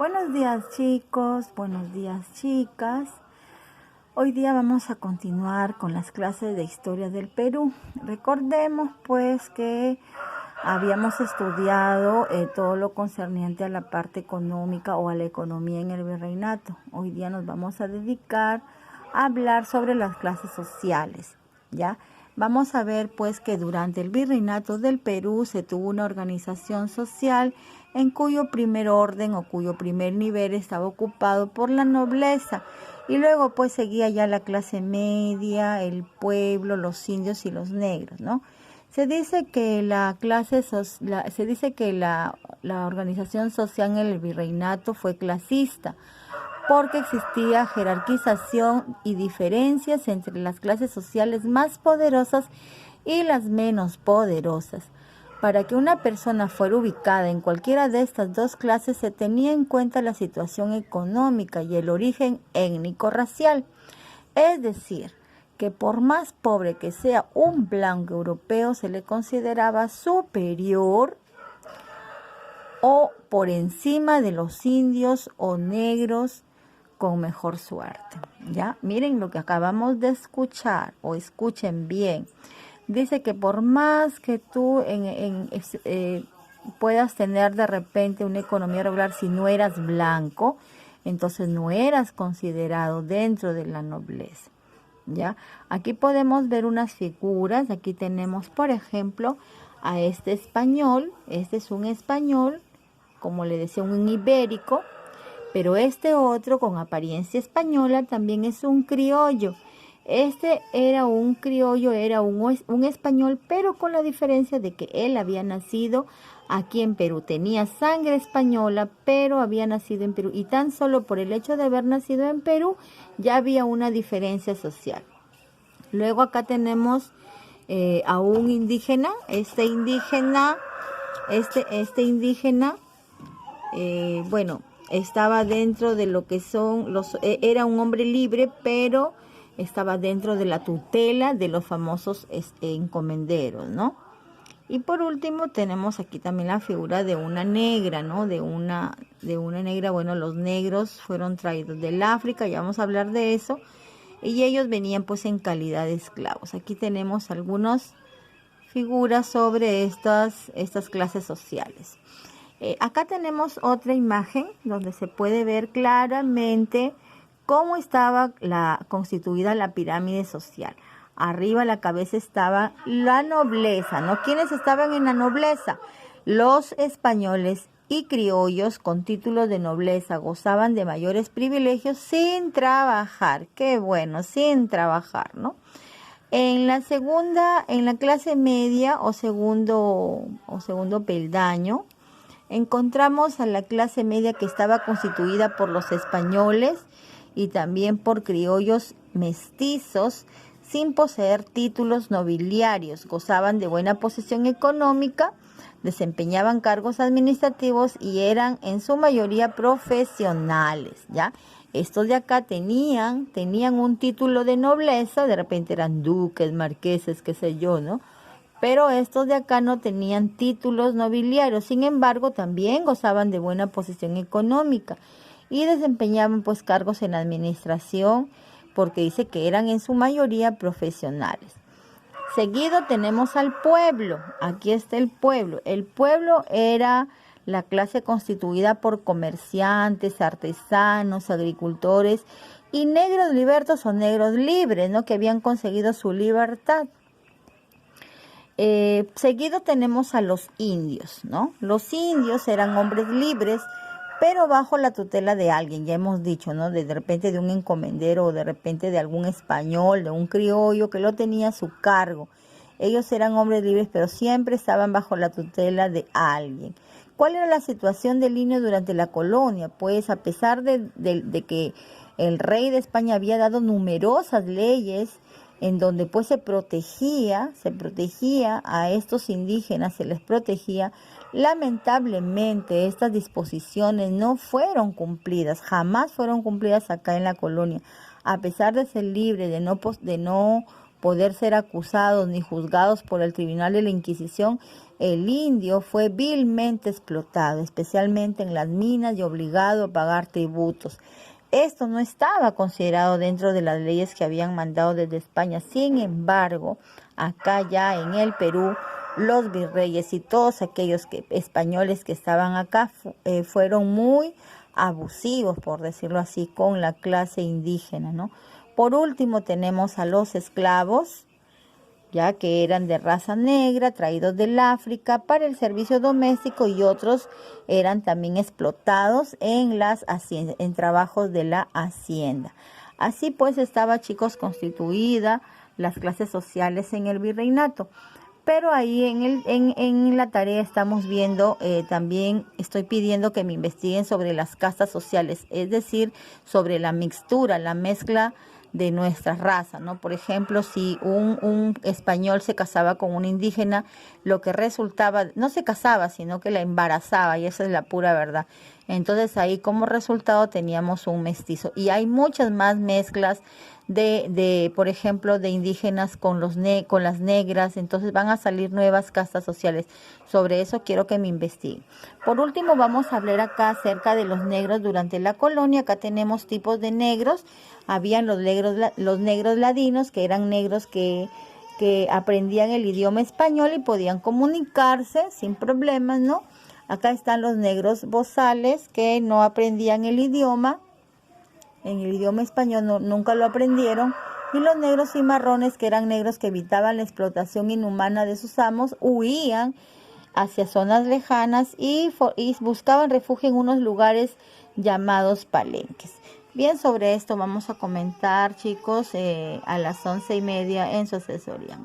Buenos días chicos, buenos días chicas. Hoy día vamos a continuar con las clases de historia del Perú. Recordemos pues que habíamos estudiado todo lo concerniente a la parte económica o a la economía en el virreinato. Hoy día nos vamos a dedicar a hablar sobre las clases sociales, ¿ya? Vamos a ver pues que durante el virreinato del Perú se tuvo una organización social en cuyo primer orden o cuyo primer nivel estaba ocupado por la nobleza y luego pues seguía ya la clase media, el pueblo, los indios y los negros, ¿no? Se dice que la organización social en el virreinato fue clasista, porque existía jerarquización y diferencias entre las clases sociales más poderosas y las menos poderosas. Para que una persona fuera ubicada en cualquiera de estas dos clases se tenía en cuenta la situación económica y el origen étnico-racial. Es decir, que por más pobre que sea un blanco europeo se le consideraba superior o por encima de los indios o negros con mejor suerte, ¿ya? Miren lo que acabamos de escuchar, o escuchen bien. Dice que por más que tú puedas tener de repente una economía regular, si no eras blanco, entonces no eras considerado dentro de la nobleza, ¿ya? Aquí podemos ver unas figuras. Aquí tenemos, por ejemplo, a este español. Este es un español, como le decía, un ibérico. Pero este otro, con apariencia española, también es un criollo. Este era un criollo, era un español, pero con la diferencia de que él había nacido aquí en Perú. Tenía sangre española, pero había nacido en Perú. Y tan solo por el hecho de haber nacido en Perú, ya había una diferencia social. Luego acá tenemos a un indígena. Este indígena, bueno, estaba dentro de lo que son era un hombre libre, pero estaba dentro de la tutela de los famosos encomenderos, ¿no? Y por último tenemos aquí también la figura de una negra, ¿no? De una negra. Bueno, los negros fueron traídos del África, ya vamos a hablar de eso, y ellos venían pues en calidad de esclavos. Aquí tenemos algunas figuras sobre estas clases sociales. Acá tenemos otra imagen donde se puede ver claramente cómo estaba constituida la pirámide social. Arriba a la cabeza estaba la nobleza, ¿no? ¿Quiénes estaban en la nobleza? Los españoles y criollos con títulos de nobleza gozaban de mayores privilegios sin trabajar. Qué bueno, sin trabajar, ¿no? En la clase media o segundo peldaño, encontramos a la clase media, que estaba constituida por los españoles y también por criollos mestizos sin poseer títulos nobiliarios. Gozaban de buena posición económica, desempeñaban cargos administrativos y eran en su mayoría profesionales, ¿ya? Estos de acá tenían un título de nobleza, de repente eran duques, marqueses, qué sé yo, ¿no? Pero estos de acá no tenían títulos nobiliarios. Sin embargo, también gozaban de buena posición económica y desempeñaban pues cargos en administración, porque dice que eran en su mayoría profesionales. Seguido tenemos al pueblo. Aquí está el pueblo. El pueblo era la clase constituida por comerciantes, artesanos, agricultores y negros libertos o negros libres, ¿no? Que habían conseguido su libertad. Seguido tenemos a los indios, ¿no? Los indios eran hombres libres, pero bajo la tutela de alguien, ya hemos dicho, ¿no? De repente de un encomendero o de repente de algún español, de un criollo que lo tenía a su cargo. Ellos eran hombres libres, pero siempre estaban bajo la tutela de alguien. ¿Cuál era la situación del indio durante la colonia? Pues a pesar de que el rey de España había dado numerosas leyes en donde pues se protegía a estos indígenas, se les protegía, lamentablemente estas disposiciones no fueron cumplidas, jamás fueron cumplidas acá en la colonia. A pesar de ser libre, de no poder ser acusados ni juzgados por el tribunal de la Inquisición, el indio fue vilmente explotado, especialmente en las minas, y obligado a pagar tributos. Esto no estaba considerado dentro de las leyes que habían mandado desde España. Sin embargo, acá ya en el Perú, los virreyes y todos aquellos españoles que estaban acá fueron muy abusivos, por decirlo así, con la clase indígena, ¿no? Por último, tenemos a los esclavos, ya que eran de raza negra, traídos del África para el servicio doméstico, y otros eran también explotados en trabajos de la hacienda. Así pues estaba, chicos, constituida las clases sociales en el virreinato. Pero ahí en la tarea estamos viendo, también estoy pidiendo que me investiguen sobre las castas sociales, es decir, sobre la mixtura, la mezcla de nuestra raza, ¿no? Por ejemplo, si un español se casaba con una indígena, lo que resultaba, no se casaba, sino que la embarazaba, y esa es la pura verdad. Entonces ahí como resultado teníamos un mestizo. Y hay muchas más mezclas por ejemplo, de indígenas con las negras. Entonces van a salir nuevas castas sociales. Sobre eso quiero que me investiguen. Por último, vamos a hablar acá acerca de los negros durante la colonia. Acá tenemos tipos de negros. Habían los negros ladinos, que eran negros que aprendían el idioma español y podían comunicarse sin problemas, ¿no? Acá están los negros bozales, que no aprendían el idioma español, nunca lo aprendieron. Y los negros cimarrones, que eran negros que evitaban la explotación inhumana de sus amos, huían hacia zonas lejanas y buscaban refugio en unos lugares llamados palenques. Bien, sobre esto vamos a comentar, chicos, a las 11:30 en su asesoría.